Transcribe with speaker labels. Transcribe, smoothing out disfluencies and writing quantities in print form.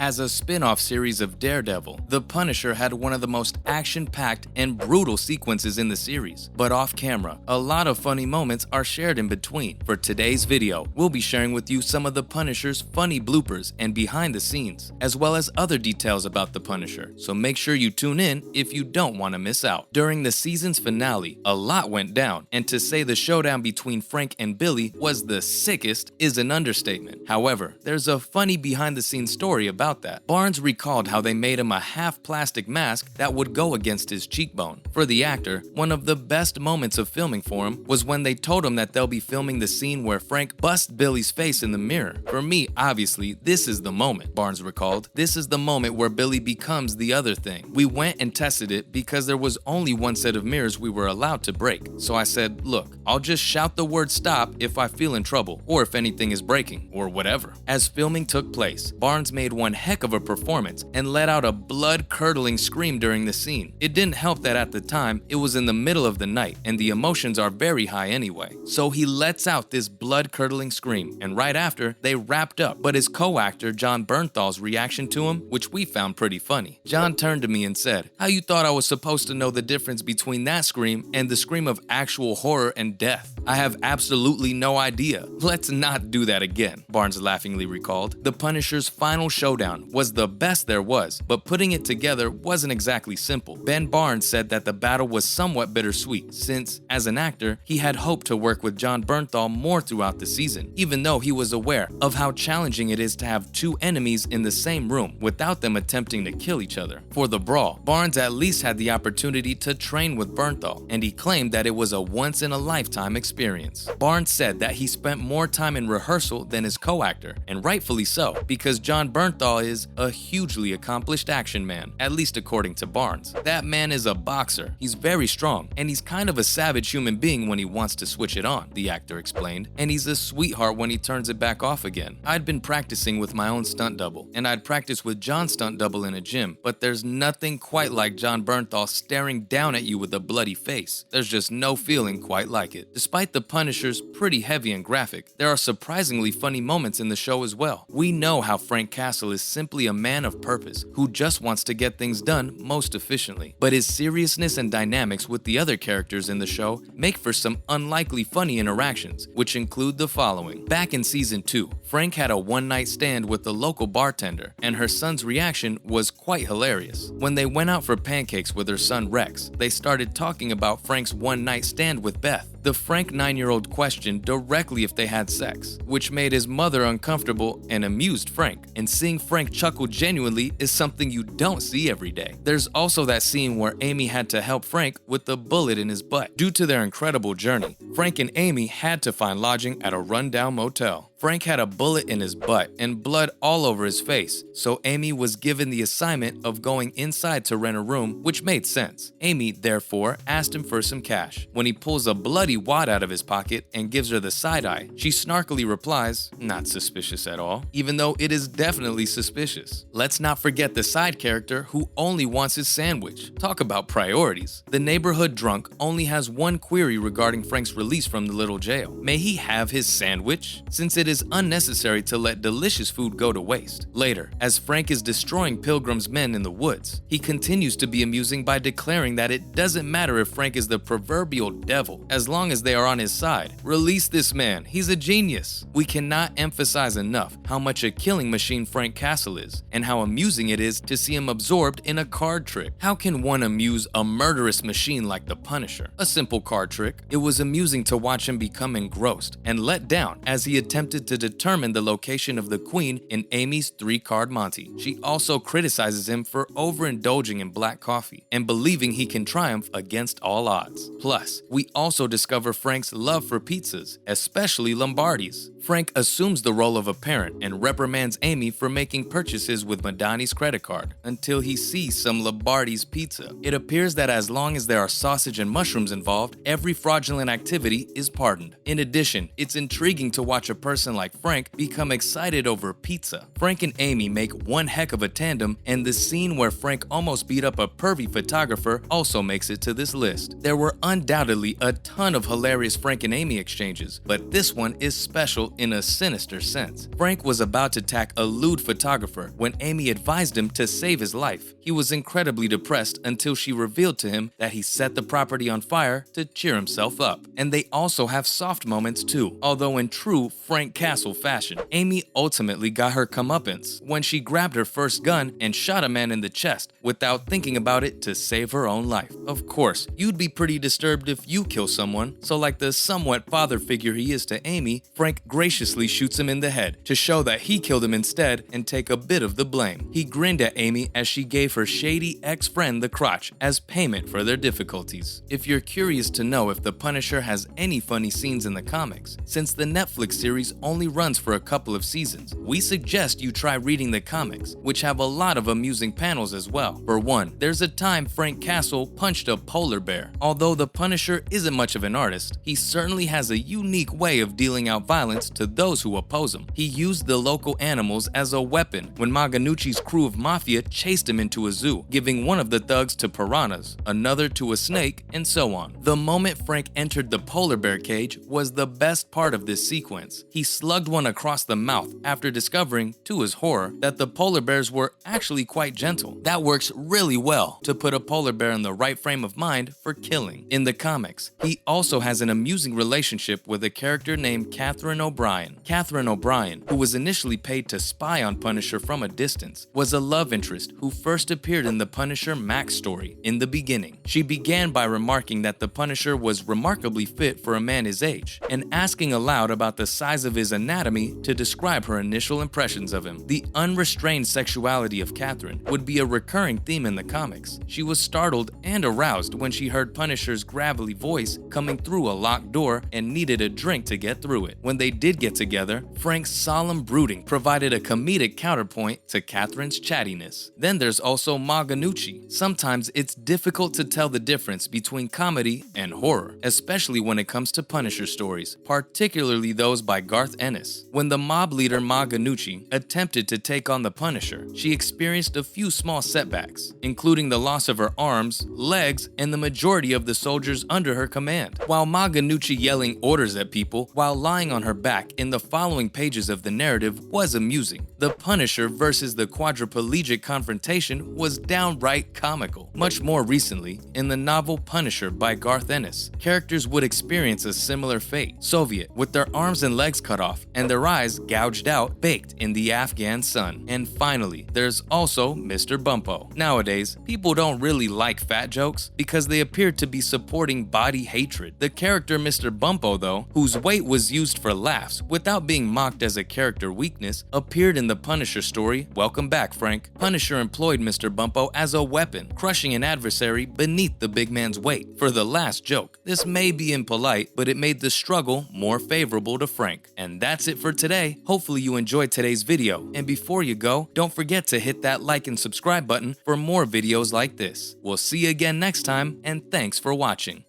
Speaker 1: As a spin-off series of Daredevil, The Punisher had one of the most action-packed and brutal sequences in the series. But off camera, a lot of funny moments are shared in between. For today's video, we'll be sharing with you some of The Punisher's funny bloopers and behind the scenes, as well as other details about The Punisher, so make sure you tune in if you don't want to miss out. During the season's finale, a lot went down, and to say the showdown between Frank and Billy was the sickest is an understatement. However, there's a funny behind-the-scenes story about that. Barnes recalled how they made him a half-plastic mask that would go against his cheekbone. For the actor, one of the best moments of filming for him was when they told him that they'll be filming the scene where Frank busts Billy's face in the mirror. For me, obviously, this is the moment, Barnes recalled. This is the moment where Billy becomes the other thing. We went and tested it because there was only one set of mirrors we were allowed to break. So I said, look, I'll just shout the word stop if I feel in trouble, or if anything is breaking, or whatever. As filming took place, Barnes made one heck of a performance and let out a blood-curdling scream during the scene. It didn't help that at the time, it was in the middle of the night, and the emotions are very high anyway. So he lets out this blood-curdling scream, and right after, they wrapped up. But his co-actor, Jon Bernthal's reaction to him, which we found pretty funny. Jon turned to me and said, "How you thought I was supposed to know the difference between that scream and the scream of actual horror and death? I have absolutely no idea. Let's not do that again," Barnes laughingly recalled. The Punisher's final showdown was the best there was, but putting it together wasn't exactly simple. Ben Barnes said that the battle was somewhat bittersweet, since, as an actor, he had hoped to work with Jon Bernthal more throughout the season, even though he was aware of how challenging it is to have two enemies in the same room without them attempting to kill each other. For the brawl, Barnes at least had the opportunity to train with Bernthal, and he claimed that it was a once-in-a-lifetime experience. Barnes said that he spent more time in rehearsal than his co-actor, and rightfully so, because Jon Bernthal is a hugely accomplished action man, at least according to Barnes. That man is a boxer, he's very strong, and he's kind of a savage human being when he wants to switch it on, the actor explained, and he's a sweetheart when he turns it back off again. I'd been practicing with my own stunt double, and I'd practiced with Jon's stunt double in a gym, but there's nothing quite like Jon Bernthal staring down at you with a bloody face. There's just no feeling quite like it. Despite The Punisher's pretty heavy and graphic, there are surprisingly funny moments in the show as well. We know how Frank Castle is simply a man of purpose who just wants to get things done most efficiently. But his seriousness and dynamics with the other characters in the show make for some unlikely funny interactions, which include the following. Back in season 2, Frank had a one-night stand with the local bartender, and her son's reaction was quite hilarious. When they went out for pancakes with her son Rex, they started talking about Frank's one-night stand with Beth. The Frank 9-year-old questioned directly if they had sex, which made his mother uncomfortable and amused Frank. And seeing Frank chuckle genuinely is something you don't see every day. There's also that scene where Amy had to help Frank with the bullet in his butt. Due to their incredible journey, Frank and Amy had to find lodging at a rundown motel. Frank had a bullet in his butt and blood all over his face, so Amy was given the assignment of going inside to rent a room, which made sense. Amy, therefore, asked him for some cash. When he pulls a bloody wad out of his pocket and gives her the side eye, she snarkily replies, "Not suspicious at all," even though it is definitely suspicious. Let's not forget the side character who only wants his sandwich. Talk about priorities. The neighborhood drunk only has one query regarding Frank's release from the little jail. May he have his sandwich? Since it is unnecessary to let delicious food go to waste. Later, as Frank is destroying Pilgrim's men in the woods, he continues to be amusing by declaring that it doesn't matter if Frank is the proverbial devil, as long as they are on his side. Release this man, he's a genius. We cannot emphasize enough how much a killing machine Frank Castle is, and how amusing it is to see him absorbed in a card trick. How can one amuse a murderous machine like the Punisher? A simple card trick. It was amusing to watch him become engrossed and let down as he attempted to determine the location of the Queen in Amy's 3-card Monte. She also criticizes him for overindulging in black coffee and believing he can triumph against all odds. Plus, we also discover Frank's love for pizzas, especially Lombardi's. Frank assumes the role of a parent and reprimands Amy for making purchases with Madani's credit card until he sees some Lombardi's pizza. It appears that as long as there are sausage and mushrooms involved, every fraudulent activity is pardoned. In addition, it's intriguing to watch a person person like Frank become excited over pizza. Frank and Amy make one heck of a tandem, and the scene where Frank almost beat up a pervy photographer also makes it to this list. There were undoubtedly a ton of hilarious Frank and Amy exchanges, but this one is special in a sinister sense. Frank was about to attack a lewd photographer when Amy advised him to save his life. He was incredibly depressed until she revealed to him that he set the property on fire to cheer himself up. And they also have soft moments too, although in true Frank Castle fashion. Amy ultimately got her comeuppance when she grabbed her first gun and shot a man in the chest without thinking about it to save her own life. Of course, you'd be pretty disturbed if you kill someone, so like the somewhat father figure he is to Amy, Frank graciously shoots him in the head to show that he killed him instead and take a bit of the blame. He grinned at Amy as she gave her shady ex-friend the crotch as payment for their difficulties. If you're curious to know if the Punisher has any funny scenes in the comics, since the Netflix series only runs for a couple of seasons, we suggest you try reading the comics, which have a lot of amusing panels as well. For one, there's a time Frank Castle punched a polar bear. Although the Punisher isn't much of an artist, he certainly has a unique way of dealing out violence to those who oppose him. He used the local animals as a weapon when Maganucci's crew of mafia chased him into a zoo, giving one of the thugs to piranhas, another to a snake, and so on. The moment Frank entered the polar bear cage was the best part of this sequence. He slugged one across the mouth after discovering, to his horror, that the polar bears were actually quite gentle. That works really well to put a polar bear in the right frame of mind for killing. In the comics, he also has an amusing relationship with a character named Catherine O'Brien. Catherine O'Brien, who was initially paid to spy on Punisher from a distance, was a love interest who first appeared in the Punisher Max story in the beginning. She began by remarking that the Punisher was remarkably fit for a man his age, and asking aloud about the size of his anatomy to describe her initial impressions of him. The unrestrained sexuality of Catherine would be a recurring theme in the comics. She was startled and aroused when she heard Punisher's gravelly voice coming through a locked door and needed a drink to get through it. When they did get together, Frank's solemn brooding provided a comedic counterpoint to Catherine's chattiness. Then there's also Maganucci. Sometimes it's difficult to tell the difference between comedy and horror, especially when it comes to Punisher stories, particularly those by Garth Ennis. When the mob leader Maganucci attempted to take on the Punisher, she experienced a few small setbacks, including the loss of her arms, legs, and the majority of the soldiers under her command. While Maganucci yelling orders at people while lying on her back in the following pages of the narrative was amusing, the Punisher versus the quadriplegic confrontation was downright comical. Much more recently, in the novel Punisher by Garth Ennis, characters would experience a similar fate. Soviet, with their arms and legs cut off and their eyes gouged out, baked in the Afghan sun. And finally, there's also Mr. Bumpo. Nowadays, people don't really like fat jokes because they appear to be supporting body hatred. The character Mr. Bumpo, though, whose weight was used for laughs without being mocked as a character weakness, appeared in the Punisher story Welcome Back, Frank. Punisher employed Mr. Bumpo as a weapon, crushing an adversary beneath the big man's weight. For the last joke, this may be impolite, but it made the struggle more favorable to Frank. And that's it for today. Hopefully you enjoyed today's video, and before you go, don't forget to hit that like and subscribe button for more videos like this. We'll see you again next time, and thanks for watching.